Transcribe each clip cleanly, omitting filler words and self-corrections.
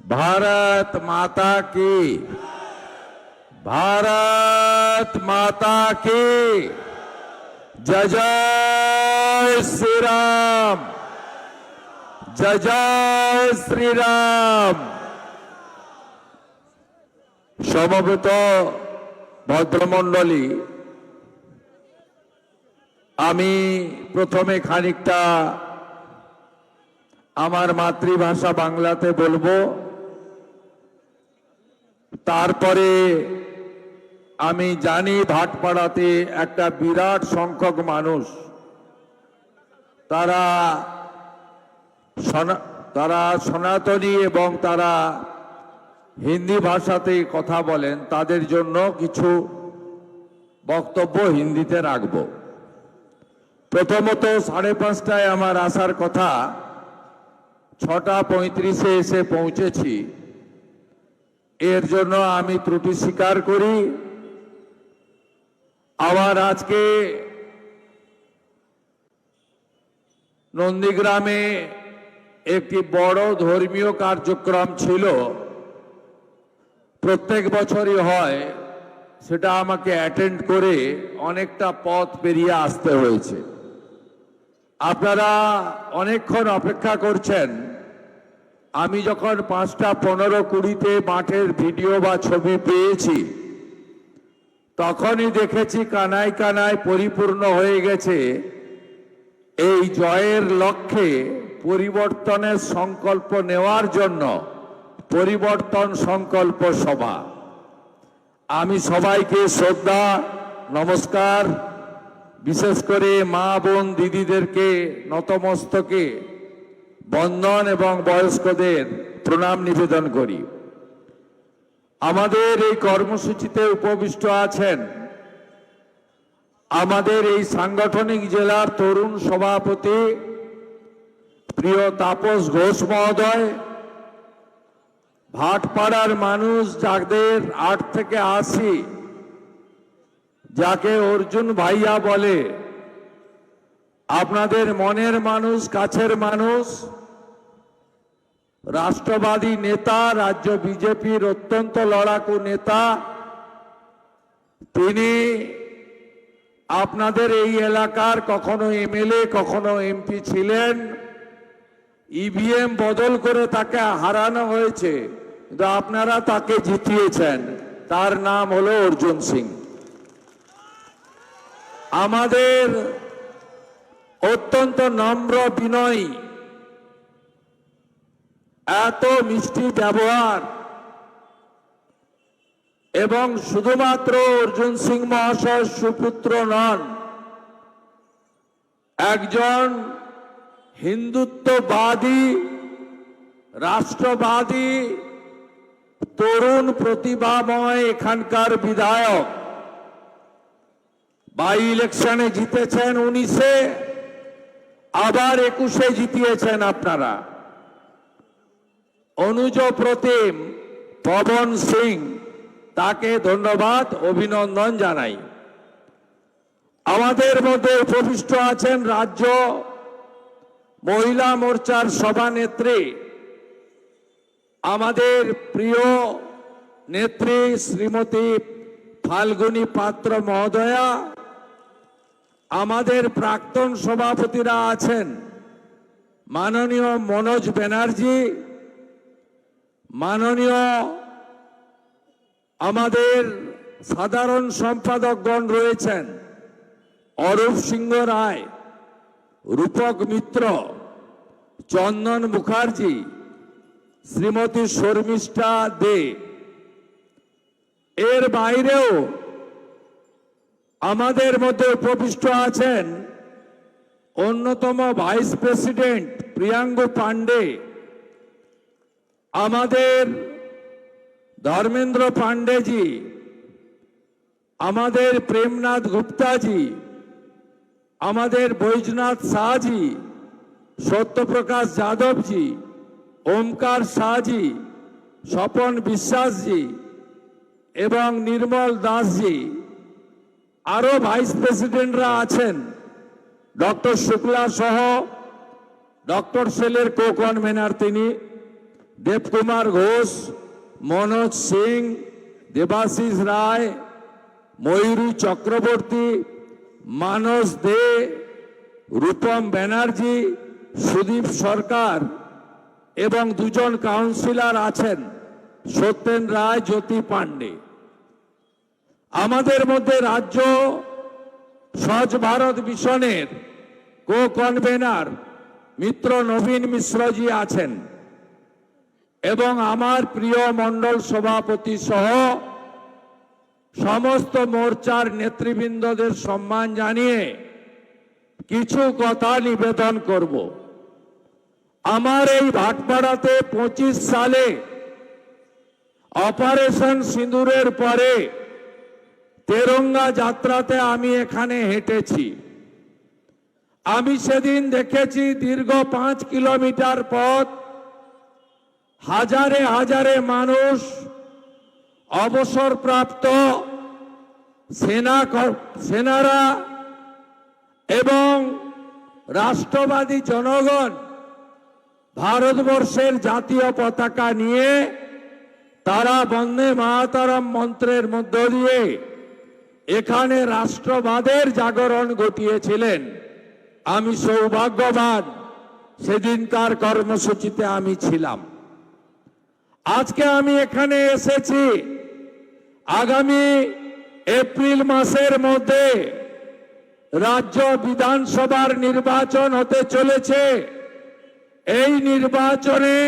भारत माता की, भारत माता की जय जय श्री राम, जय जय श्री राम। সমবেত ভদ্রমণ্ডলী, আমি প্রথমে খানিকটা আমার মাতৃভাষা বাংলাতে বলবো, তারপরে আমি জানি ভাটপাড়াতে একটা বিরাট সংখ্যক মানুষ তারা সনাতনী এবং তারা হিন্দি ভাষাতে কথা বলেন, তাদের জন্য কিছু বক্তব্য হিন্দিতে রাখব। প্রথমত 5:30টায় আমার আসার কথা, 6:35-এ এসে পৌঁছেছি। এর জন্য আমি ত্রুটি স্বীকার করি। আবার আজকে নন্দীগ্রামে একটি বড় ধর্মীয় কার্যক্রম ছিল, প্রত্যেক বছরই হয়, সেটা আমাকে অ্যাটেন্ড করে অনেকটা পথ পেরিয়ে আসতে হয়েছে। আপনারা অনেকক্ষণ অপেক্ষা করছেন। আমি যখন 5:15-20-তে মাঠের ভিডিও বা ছবি পেয়েছি, তখনই দেখেছি কানায় কানায় পরিপূর্ণ হয়ে গেছে এই জয়ের লক্ষ্যে পরিবর্তনের সংকল্প নেওয়ার জন্য পরিবর্তন সংকল্প সভা। আমি সবাইকে শ্রদ্ধা নমস্কার, বিশেষ করে মা বোন দিদিদেরকে নতমস্তকে বন্দন এবং বয়স্কদের প্রণাম নিবেদন করি। আমাদের এই কর্মসূচিতে উপবিষ্ট আছেন আমাদের এই সাংগঠনিক জেলার তরুণ সভাপতি প্রিয় তাপস ঘোষ মহোদয়, ভাটপাড়ার মানুষ যাদের 8 থেকে 80, যাকে অর্জুন ভাইয়া বলে, আপনাদের মনের মানুষ, কাছের মানুষ, রাষ্ট্রবাদী নেতা, রাজ্য বিজেপির অত্যন্ত লড়াকু নেতা, তিনি আপনাদের এই এলাকার কখনো এমএলএ কখনো এমপি ছিলেন। ইভিএম বদল করে তাকে হারানো হয়েছে, কিন্তু আপনারা তাকে জিতিয়েছেন। তার নাম হলো অর্জুন সিং। আমাদের অত্যন্ত নম্র বিনয়ী, এত মিষ্টি ব্যবহার, এবং শুধুমাত্র অর্জুন সিং মহাশয় সুপুত্র নন, একজন হিন্দুত্ববাদী, রাষ্ট্রবাদী, তরুণ প্রতিভাময় এখানকার বিধায়ক। বাই ইলেকশনে জিতেছেন 19-এ, আবার 21-এ জিতিয়েছেন আপনারা। অনুজ প্রতিম পবন সিং, তাকে ধন্যবাদ, অভিনন্দন জানাই। আমাদের মধ্যে উপবিষ্ট আছেন রাজ্য মহিলা মোর্চার সভানেত্রী, আমাদের প্রিয় নেত্রী শ্রীমতী ফাল্গুনী পাত্র মহোদয়া। আমাদের প্রাক্তন সভাপতিরা আছেন মাননীয় মনোজ ব্যানার্জি, মাননীয় আমাদের সাধারণ সম্পাদকগণ রয়েছেন অরূপ সিংহ রায়, রূপক মিত্র, চন্দন মুখার্জি, শ্রীমতী শর্মিষ্ঠা দে। এর বাইরেও আমাদের মধ্যে উপবিষ্ট আছেন অন্যতম ভাইস প্রেসিডেন্ট প্রিয়াঙ্গু পান্ডে, আমাদের ধর্মেন্দ্র পান্ডেজি, আমাদের প্রেমনাথ গুপ্তাজি, আমাদের বৈজনাথ শাহজি, সত্যপ্রকাশ যাদবজি, ওমকার শাহজি, স্বপন বিশ্বাসজি এবং নির্মল দাসজি। আরো ভাইস প্রেসিডেন্টরা আছেন, ডক্টর শুক্লা সহ ডক্টর সেলের কো কনভেনার তিনি, দেবকুমার ঘোষ, মনোজ সিং, দেবাশিস রায়, ময়ূরী চক্রবর্তী, মানস দে, রূপম ব্যানার্জি, সুদীপ সরকার এবং দুজন কাউন্সিলর আছেন, সত্যেন রায়, জ্যোতি পান্ডে। আমাদের মধ্যে রাজ্য স্বচ্ছ ভারত মিশনের কো কনভেনার মিত্র নবীন মিশ্রজি আছেন এবং আমার প্রিয় মণ্ডল সভাপতি সহ সমস্ত মোর্চার নেতৃবৃন্দদের সম্মান জানিয়ে কিছু কথা নিবেদন করব। আমার এই ভাটপাড়াতে 25 সালে অপারেশন সিঁদুরের পরে তেরঙ্গা যাত্রাতে আমি এখানে হেঁটেছি। আমি সেদিন দেখেছি দীর্ঘ 5 কিলোমিটার পথ হাজারে হাজারে মানুষ, অবসরপ্রাপ্ত সেনারা এবং রাষ্ট্রবাদী জনগণ ভারতবর্ষের জাতীয় পতাকা নিয়ে তারা বন্দে মাতরম মন্ত্রের মধ্য দিয়ে এখানে রাষ্ট্রবাদের জাগরণ ঘটিয়েছিলেন। আমি সৌভাগ্যবান, সেদিনকার কর্মসূচিতে আমি ছিলাম। আজকে আমি এখানে এসেছি, আগামী এপ্রিল মাসের মধ্যে রাজ্য বিধানসভার নির্বাচন হতে চলেছে। এই নির্বাচনে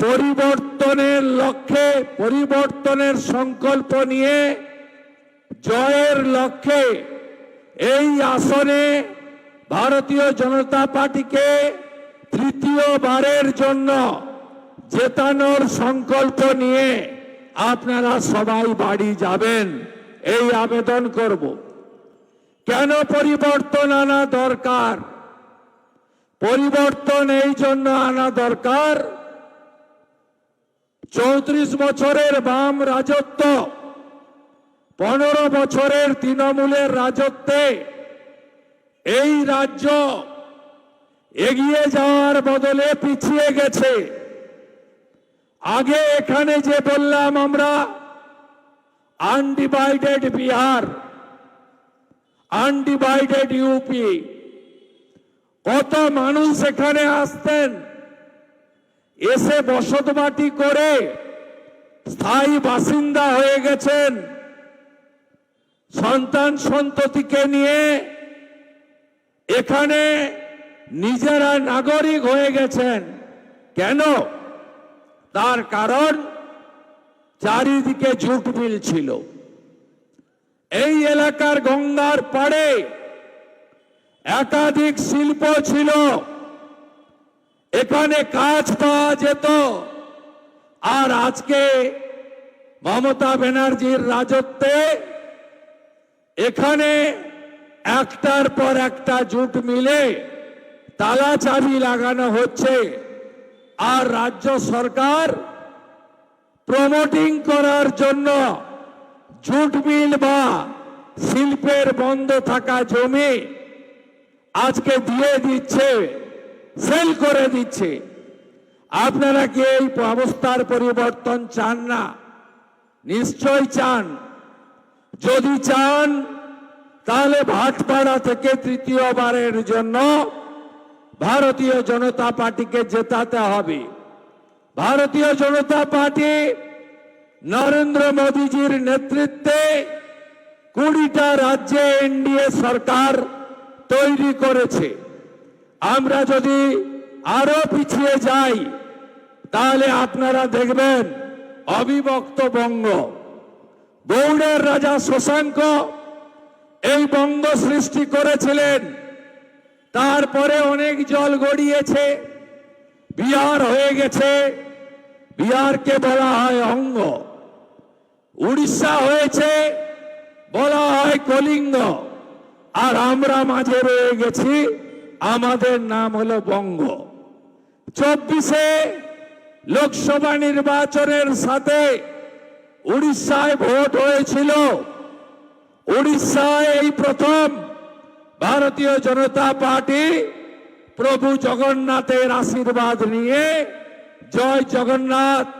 পরিবর্তনের লক্ষ্যে, পরিবর্তনের সংকল্প নিয়ে জয়ের লক্ষ্যে এই আসনে ভারতীয় জনতা পার্টিকে তৃতীয়বারের জন্য জেতানোর সংকল্প নিয়ে আপনারা সবাই বাড়ি যাবেন, এই আবেদন করব। কেন পরিবর্তন আনা দরকার? পরিবর্তন এই জন্য আনা দরকার, 34 বছরের বাম রাজত্ব, 15 বছরের তৃণমূলের রাজত্বে এই রাজ্য এগিয়ে যাওয়ার বদলে পিছিয়ে গেছে। আগে এখানে যে বললাম আমরা আনডিভাইডেড বিহার, আনডিভাইডেড ইউপি, কত মানুষ এখানে আসতেন, এসে বসতবাটি করে স্থায়ী বাসিন্দা হয়ে গেছেন, সন্তান সন্ততিকে নিয়ে এখানে নিজেরা নাগরিক হয়ে গেছেন। কেন? তার কারণ চারিদিকে জুট মিল ছিল। এই এলাকার গঙ্গার পাড়ে একাধিক শিল্প ছিল, এখানে কাজ পাওয়া যেত। আর আজকে মমতা ব্যানার্জির রাজত্বে এখানে একটার পর একটা জুট মিলে তালা চাবি লাগানো হচ্ছে। আর রাজ্য সরকার প্রমোটিং করার জন্য জুট মিল বা শিল্পের বন্ধ থাকা জমি আজকে দিয়ে দিচ্ছে, সেল করে দিচ্ছে। আপনারা কি এই অবস্থার পরিবর্তন চান না? নিশ্চয় চান। যদি চান তাহলে ভাটপাড়া থেকে তৃতীয়বারের জন্য ভারতীয় জনতা পার্টিকে জেতাতে হবে। ভারতীয় জনতা পার্টি নরেন্দ্র মোদীজির নেতৃত্বে 20টা রাজ্যে এনডিএ সরকার তৈরি করেছে। আমরা যদি আরো পিছিয়ে যাই তাহলে আপনারা দেখবেন অবিভক্ত বঙ্গ, গৌড়ের রাজা শশাঙ্ক এই বঙ্গ সৃষ্টি করেছিলেন। তারপরে অনেক জল গড়িয়েছে, বিহার হয়ে গেছে, বিহারকে বলা হয় অঙ্গ। উড়িষ্যা হয়েছে, বলা হয় কলিঙ্গ। আর আমরা মাঝে রয়ে গেছি, আমাদের নাম হলো বঙ্গ। 24-এ লোকসভা নির্বাচনের সাথে উড়িষ্যায় ভোট হয়েছিল। উড়িষ্যায় এই প্রথম ভারতীয় জনতা পার্টি প্রভু জগন্নাথের আশীর্বাদ নিয়ে জয় জগন্নাথ,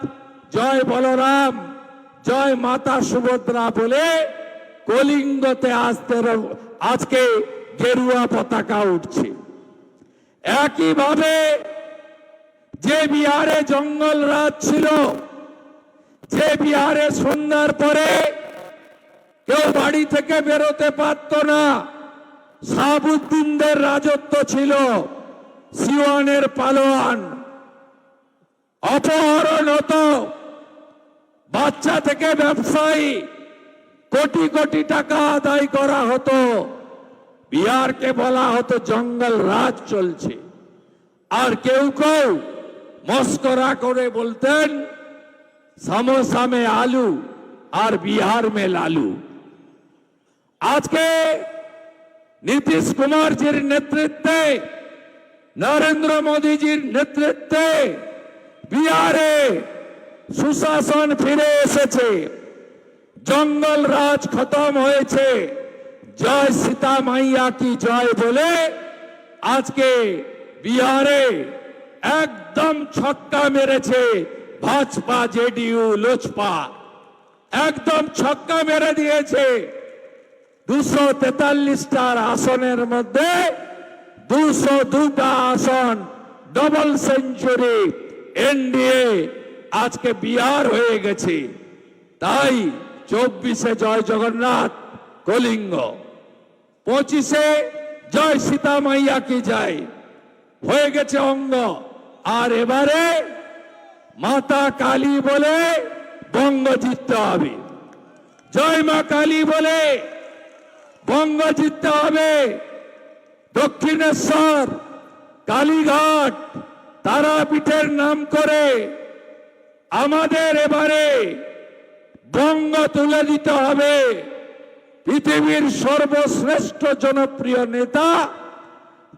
জয় বলরাম, জয় মাতা সুভদ্রা বলে কলিঙ্গতে আজকে গেরুয়া পতাকা উঠছে। একইভাবে যে বিহারে জঙ্গল রাজ ছিল, যে বিহারে সন্ধ্যার পরে কেউ বাড়ি থেকে বেরোতে পারত না, শাহাবুদ্দিনদের রাজত্ব ছিল, সিওয়ানের পালোয়ান, অপহরণ হতো, বাচ্চা থেকে ব্যবসায়ী, কোটি কোটি টাকা আদায় করা হতো। বিহারকে বলা হতো জঙ্গল রাজ চলছে। আর কেউ কেউ মস্করা করে বলতেন समोसा में आलू और बिहार में लालू। আজকে নীতিশ কুমারজির নেতৃত্বে, নরেন্দ্র মোদীজির নেতৃত্বে বিহারে সুশাসন ফিরে এসেছে, জঙ্গল রাজ খতম হয়েছে। জয় সীতা মাইয়া কি জয় বলে আজকে বিহারে একদম ছক্কা মেরেছে ভাজপা, জেডিইউ, লোজপা, একদম ছক্কা মেরে দিয়েছে। 243টা আসনের মধ্যে 202টা আসন, ডবল সেঞ্চুরি এনডিএ আজকে বিহার হয়ে গেছে। তাই 24-এ জয় জগন্নাথ কলিঙ্গ, 25-এ জয় সীতা মাইয়া কি জয় হয়ে গেছে অঙ্গ। আর এবারে মাতা কালী বলে বঙ্গ জিততে হবে, জয় মা কালী বলে বঙ্গ জিততে হবে। দক্ষিণেশ্বর, কালীঘাট, তারাপীঠের নাম করে আমাদের এবারে বঙ্গ তুলে দিতে হবে। পৃথিবীর সর্বশ্রেষ্ঠ জনপ্রিয় নেতা,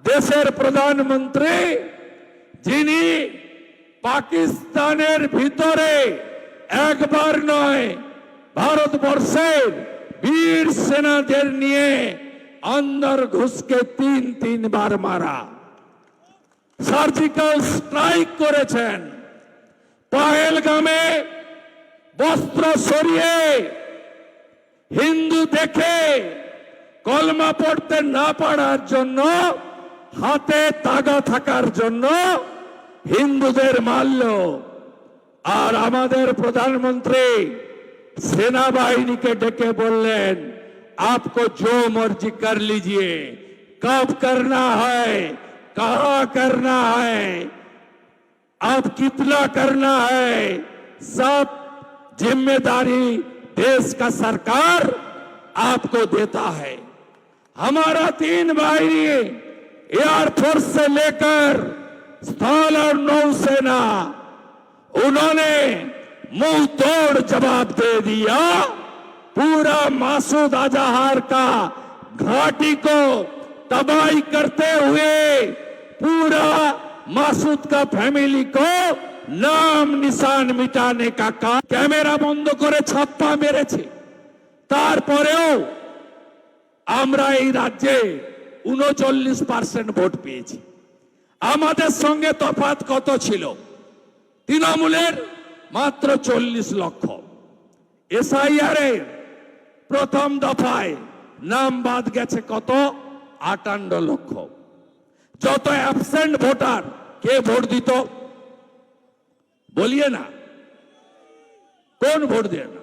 দেশের প্রধানমন্ত্রী, যিনি পাকিস্তানের ভিতরে একবার নয় ভারতবর্ষের বীর সেনাদের নিয়ে অন্দর ঘুষকে 3 বার মারা, সার্জিক্যাল স্ট্রাইক করেছেন। পহেলগামে বস্ত্র সরিয়ে হিন্দু দেখে কলমা পড়তে না পারার জন্য, হাতে তাগা থাকার জন্য হিন্দুদের মারল। আর আমাদের প্রধানমন্ত্রী সেনাবাহিনীকে ডেকে বললেন, आपको जो मर्जी कर लीजिए, कब करना है, कहां करना है, अब कितना करना है, सब जिम्मेदारी देश का सरकार आपको देता है। हमारा 3 बाहिनी एयरफोर्स से लेकर स्थल और नौसेना, उन्होंने मुंह तोड़ जवाब दे दिया। पूरा मासूद अजहर का घाटी को तबाही करते हुए पूरा मासूद का फैमिली को नाम निशान मिटाने का काम, कैमरा बंद करे छाप्पा मेरेছে। তারপরেও আমরা এই রাজ্যে 39% ভোট পেয়েছি। আমাদের সঙ্গে তফাৎ কত ছিল? তৃণমূলের মাত্র 40 লক্ষ। এসআইআর এর প্রথম দফায় নাম বাদ গেছে কত? 58 লক্ষ। যত অ্যাবসেন্ট ভোটার, কে ভোট দিত बोलिए ना, कौन वोट देना?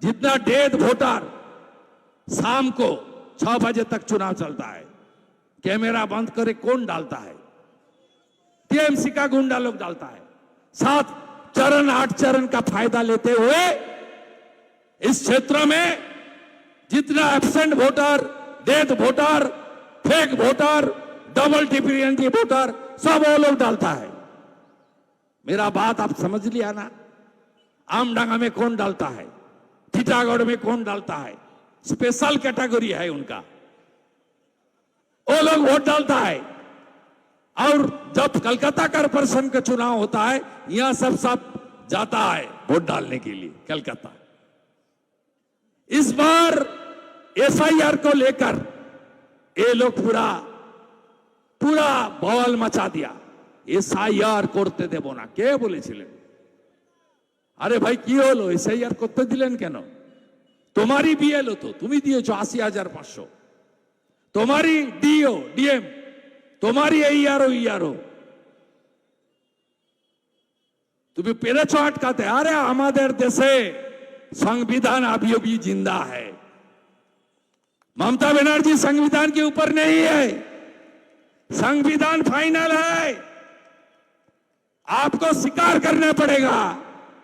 जितना डेथ वोटर, शाम को 6 बजे तक चुनाव चलता है, कैमरा बंद करे कौन डालता है? टीएमसी का गुंडा लोग डालता है। 7 चरण 8 चरण का फायदा लेते हुए इस क्षेत्र में जितना absent voter, death voter, fake voter, double टिपियन वोटर, सब वो लोग डालता है। मेरा बात आप समझ लिया ना? आमडांगा में कौन डालता है, टीटागढ़ में कौन डालता है, स्पेशल कैटेगरी है उनका, वो लोग वोट डालता है। और जब कलकत्ता कॉर्पोरेशन का चुनाव होता है, यहां सब जाता है वोट डालने के लिए कलकत्ता। इस बार एसआईआर को लेकर ये लोग पूरा बवाल मचा दिया। এসআইআর করতে দেব না। কে বলেছিলেন? আরে ভাই কি হলো, এসআইআর করতে দিলেন কেন? তোমারই বিএলও তো, তুমি দিয়েছো 80,500, তোমারই ডিও ডিএম, তোমারই এইআরও ইআরও, তুমি পেরেছো আটকাতে। আরে আমাদের দেশে संविधान अभी भी जिंदा है। ममता बनर्जी संविधान के ऊपर नहीं है, संविधान फाइनल है, आपको स्वीकार करना पड़ेगा।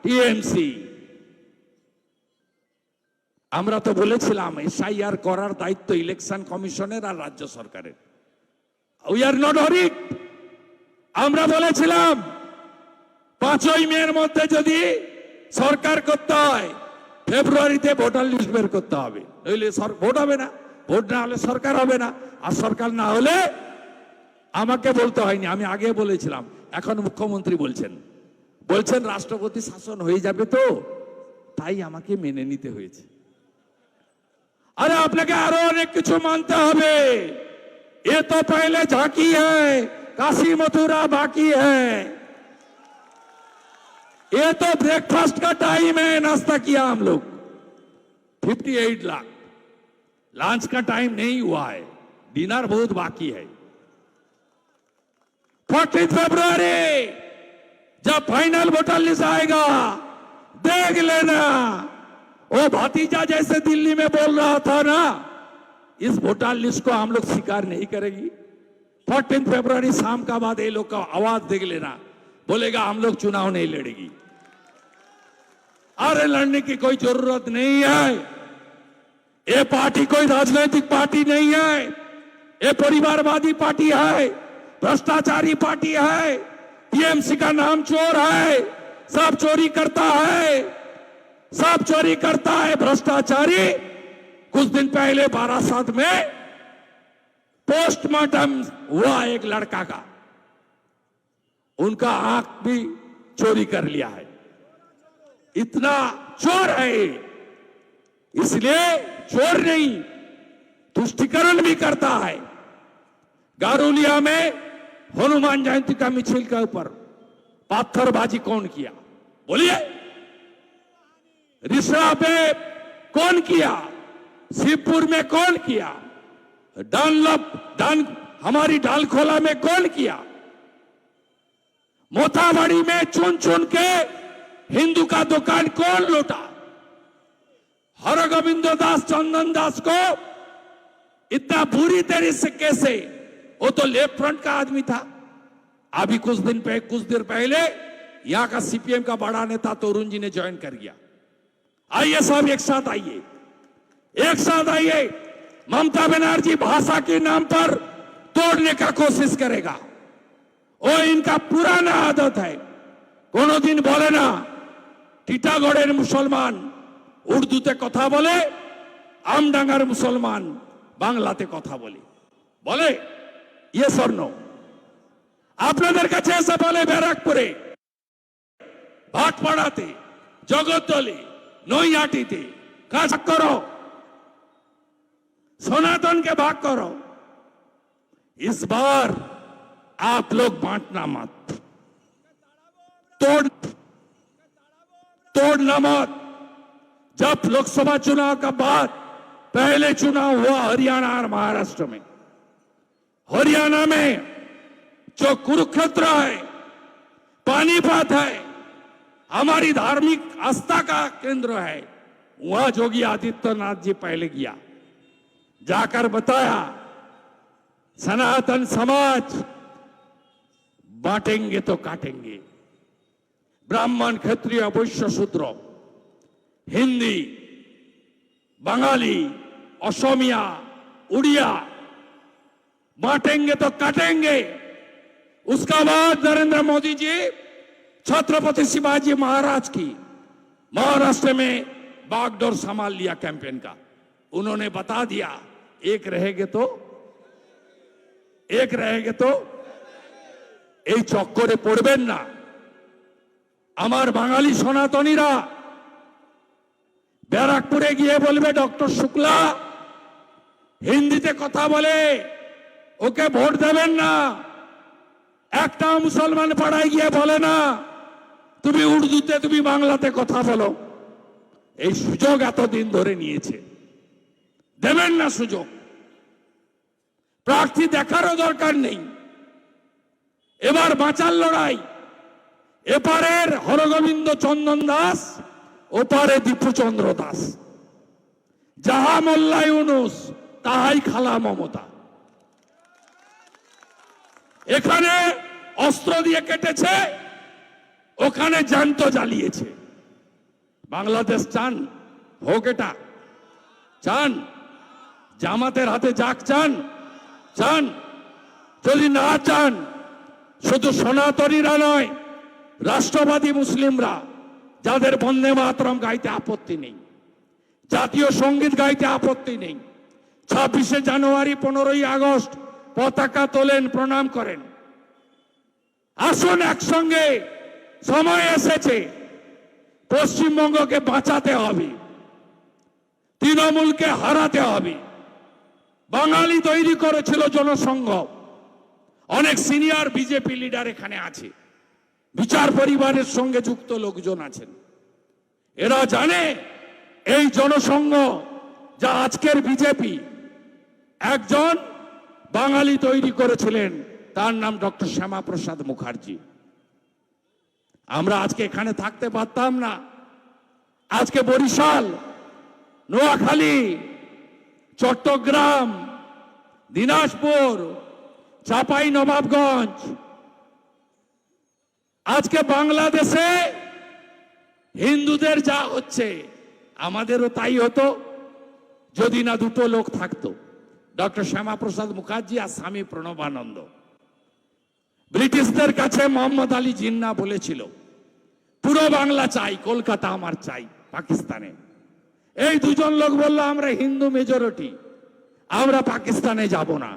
টিএমসি আমরা তো বলেছিলাম এসআইআর করার দায়িত্ব ইলেকশন কমিশনের আর রাজ্য সরকারের। We are not hurried. আমরা বলেছিলাম 5ই মের মধ্যে যদি সরকার করতে হয়, ফেব্রুয়ারিতে ভোটার লিস্ট বের করতে হবে, নইলে ভোট হবে না, ভোট না হলে সরকার হবে না, আর সরকার না হলে আমাকে বলতে হয়নি, আমি আগে বলেছিলাম, এখন মুখ্যমন্ত্রী বলছেন রাষ্ট্রপতি শাসন হয়ে যাবে, তো তাই আমাকে মেনে নিতে হয়েছে। আরে আপনাকে আরো অনেক কিছু মানতে হবে। এ তো পহলে ঝাঁকি হ্যায়, কাশী মথুরা বাকি হ্যায়। ये तो ब्रेकफास्ट का टाइम है, नाश्ता किया हम लोग 58 लाख, लंच का टाइम नहीं हुआ है, डिनर बहुत बाकी है। 14 फरवरी जब फाइनल वोटर लिस्ट आएगा, देख लेना, वो भतीजा जैसे दिल्ली में बोल रहा था ना, इस वोटर लिस्ट को हम लोग स्वीकार नहीं करेगी। 14 फरवरी शाम का बाद ये लोग का आवाज देख लेना, बोलेगा हम लोग चुनाव नहीं लड़ेगी। अरे लड़ने की कोई जरूरत नहीं है। ये पार्टी कोई राजनीतिक पार्टी नहीं है, ये परिवारवादी पार्टी है, भ्रष्टाचारी पार्टी है। टीएमसी का नाम चोर है, सब चोरी करता है, सब चोरी करता है, भ्रष्टाचारी। कुछ दिन पहले बारासात में पोस्टमार्टम हुआ एक लड़का का, उनका आंख भी चोरी कर लिया है। इतना चोर है, इसलिए चोर नहीं, तुष्टिकरण भी करता है। गारुलिया में हनुमान जयंती का मिছিল के ऊपर पत्थरबाजी कौन किया? बोलिए। रिसरा पे कौन किया? शिवपुर में कौन किया? हमारी ढालखोला में कौन किया? मोथाबाड़ी में चुन चुन के हिंदू का दुकान कौन लूटा? हरगोविंद दास चंदन दास को इतना बुरी तरह से कैसे? वो तो लेफ्ट फ्रंट का आदमी था। अभी कुछ दिन पहले यहां का सीपीएम का बड़ा नेता तरुण जी ने ज्वाइन कर गया। आइए सब एक साथ आइए, एक साथ आइए। ममता बनर्जी भाषा के नाम पर तोड़ने का कोशिश करेगा, वो इनका पुराना आदत है। कोनो दिन बोले ना টিটাগড়ের মুসলমান উর্দুতে কথা বলে, আমডাঙ্গার মুসলমান বাংলাতে কথা বলে ইয়ে স্বর্ণ। আপনাদের কাছে এসে বলে ব্যারাকপুরে, ভাটপাড়াতে, জগদ্দলে, নৈহাটিতে কাজ করো, सनातन के भाग करो। इस बार आप लोग बांटना मत, तोड़ना मत। जब लोकसभा चुनाव का बाद पहले चुनाव हुआ हरियाणा और महाराष्ट्र में, हरियाणा में जो कुरुक्षेत्र है, पानीपत है, हमारी धार्मिक आस्था का केंद्र है, वहां योगी आदित्यनाथ जी पहले गया, जाकर बताया सनातन समाज बांटेंगे तो काटेंगे। ब्राह्मण, क्षत्रिय, वैश्य, शूद्र, हिंदी, बंगाली, असमिया, उड़िया बांटेंगे तो काटेंगे। उसका बाद नरेंद्र मोदी जी छत्रपति शिवाजी महाराज की महाराष्ट्र में बागडोर संभाल लिया कैंपेन का। उन्होंने बता दिया एक रहेंगे तो এই চক্করে পড়বেন না। আমার বাঙালি সনাতনীরা ব্যারাকপুরে গিয়ে বলবে ডক্টর শুক্লা হিন্দিতে কথা বলে, ওকে ভোট দেবেন না। একটা মুসলমান পাড়ায় গিয়ে বলে না তুমি উর্দুতে তুমি বাংলাতে কথা বলো। এই সুযোগ এতদিন ধরে নিয়েছে, দেবেন না সুযোগ। প্রার্থী দেখারও দরকার নেই। এবার বাঁচার লড়াই, এপারের হরগোবিন্দ চন্দন দাস, ওপারে দীপুচন্দ্র দাস। যাহা মোল্লা ইউনুস তাহাই খালা মমতা। এখানে অস্ত্র দিয়ে কেটেছে, ওখানে জ্যান্ত জ্বালিয়েছে। বাংলাদেশ চান হোক? এটা চান? জামাতের হাতে যাক চান? চান? যদি না চান, শুধু সনাতনীরা নয়, রাষ্ট্রবাদী মুসলিমরা, যাদের বন্দে মাতরম গাইতে আপত্তি নেই, জাতীয় সঙ্গীত গাইতে আপত্তি নেই, 26শে জানুয়ারি 15ই আগস্ট পতাকা তোলেন, প্রণাম করেন। আসুন একসঙ্গে, সময় এসেছে, পশ্চিমবঙ্গকে বাঁচাতে হবে, তৃণমূলকে হারাতে হবে। বাঙালি তৈরি করেছিল জনসংঘ, অনেক সিনিয়র বিজেপি লিডার এখানে আছে, বিচার পরিবারের সঙ্গে যুক্ত লোকজন আছেন। এরা জানে এই জনসংঘ যা আজকের বিজেপি, একজন বাঙালি তৈরি করেছিলেন, তার নাম ডক্টর শ্যামাপ্রসাদ মুখার্জি। আমরা আজকে এখানে থাকতে পারতাম না। আজকে বরিশাল, নোয়াখালী, চট্টগ্রাম, দিনাজপুর, চাঁপাই নবাবগঞ্জ, আজকে বাংলাদেশে হিন্দুদের যা হচ্ছে, আমাদেরও তাই হতো যদি না দুটো লোক থাকতো, ডক্টর শ্যামাপ্রসাদ মুখার্জি আর স্বামী প্রণবানন্দ। ব্রিটিশদের কাছে মোহাম্মদ আলী জিন্না বলেছিল, পুরো বাংলা চাই, কলকাতা আমার চাই পাকিস্তানে। এই দুজন লোক বলল, আমরা হিন্দু মেজরিটি, আমরা পাকিস্তানে যাব না।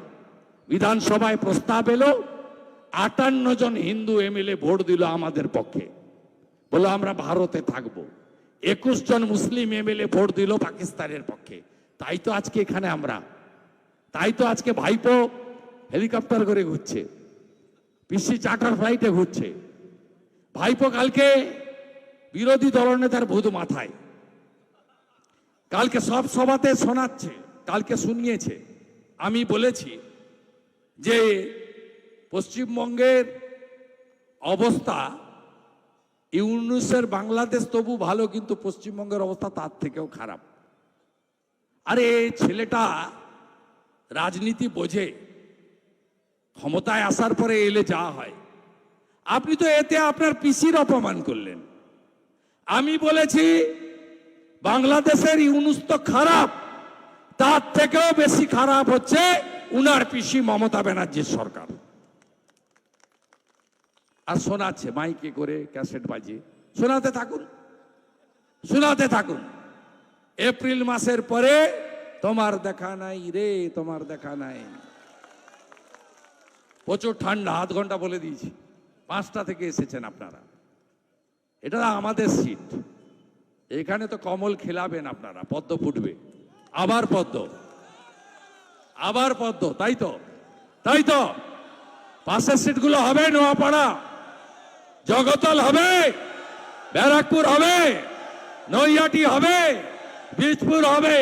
বিধানসভায় প্রস্তাব এলো, 58 জন হিন্দু এমএলএ ভোট দিল আমাদের পক্ষে, বললো আমরা ভারতে থাকবো। 21 জন মুসলিম এমএলএ ভোট দিল পাকিস্তানের পক্ষে। তাই তো আজকে এখানে আমরা, তাই তো আজকে ভাইপো হেলিকপ্টার করে ঘুরছে, পিসি চার্টার ফ্লাইটে ঘুরছে। ভাইপো কালকে বিরোধী দলনেতার ভূত মাথায়, কালকে সব সভাতে শোনাচ্ছে, কালকে শুনিয়েছে। আমি বলেছি যে পশ্চিমবঙ্গের অবস্থা, ইউনুসের বাংলাদেশ তবু ভালো, কিন্তু পশ্চিমবঙ্গের অবস্থা তার থেকেও খারাপ। আরে ছেলেটা রাজনীতি বোঝে, ক্ষমতায় আসার পরে এলে যা হয়। আপনি তো এতে আপনার পিসির অপমান করলেন। আমি বলেছি বাংলাদেশের ইউনুস তো খারাপ, তার থেকেও বেশি খারাপ হচ্ছে উনার পিসি মমতা ব্যানার্জির সরকার। আর শোনাচ্ছে মাইকে করে, ক্যাসেট বাজিয়ে শোনাতে থাকুন, শোনাতে থাকুন। এপ্রিল মাসের পরে তোমার দেখা নাই রে, তোমার দেখা নাই। প্রচুর ঠান্ডা, আধ ঘন্টা বলে দিয়েছি, 5টা থেকে এসেছেন আপনারা। এটা আমাদের সিট, এখানে তো কমল খেলাবেন আপনারা, পদ্ম ফুটবে, আবার পদ্ম, আবার পদ্ম, তাই তো, তাই তো। পাশের সিটগুলো হবে নোয়াপাড়া, জগতল হবে, ব্যারাকপুর হবে, নৈহাটি হবে, বীজপুর হবে।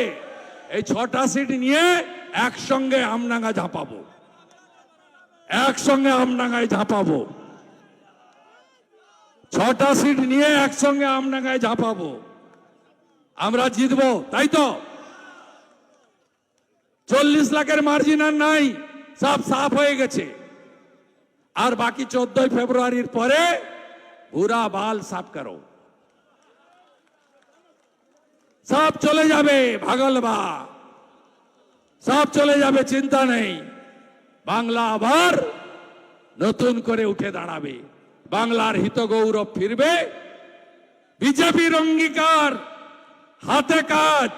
এই 6টা সিট নিয়ে একসঙ্গে আমডাঙ্গা ঝাঁপাবো, একসঙ্গে আমডাঙ্গায় ঝাঁপাবো। 6টা সিট নিয়ে একসঙ্গে আমডাঙ্গায় ঝাঁপাবো, আমরা জিতবো, তাই তো। 40 লাখের মার্জিন আর নাই, সব সাফ হয়ে গেছে। আর বাকি 14 ফেব্রুয়ারির পরে ভুরা বাল সাফ করো, সব চলে যাবে, ভাগলবা সব চলে যাবে, চিন্তা নেই। বাংলা আবার নতুন করে উঠে দাঁড়াবে, বাংলার হিত গৌরব ফিরবে। বিজেপির অঙ্গীকার, হাতে কাজ,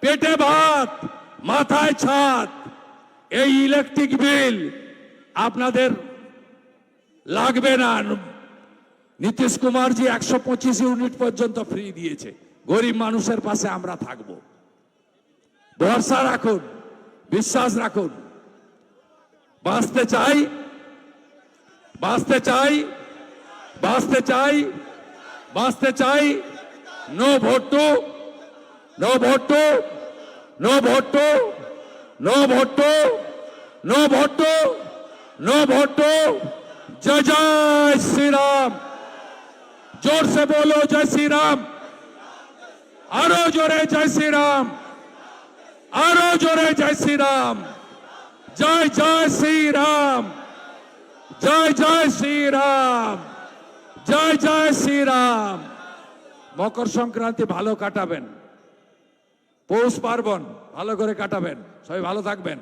পেটে ভাত, মাথায় ছাদ। এই ইলেকট্রিক বিল আপনাদের লাগবে না। নীতিশ কুমারজি 125 ইউনিট পর্যন্ত ফ্রি দিয়েছে। গরিব মানুষের পাশে আমরা থাকব, ভরসা রাখুন, বিশ্বাস রাখুন। বাঁচতে চাই, বাঁচতে চাই, বাঁচতে চাই, বাঁচতে চাই। No vote to, no vote to, no vote to, no vote to, no vote to, no vote to. जय जय श्री राम। जोर से बोलो जय श्री राम। आरो जोरे जय श्री राम, आरो जोरे जय श्री राम। जय जय श्री राम, जय जय श्री राम, जय जय श्री राम। মকর সংক্রান্তি ভালো কাটাবেন, পৌষ পার্বণ ভালো করে কাটাবেন, সবাই ভালো থাকবেন।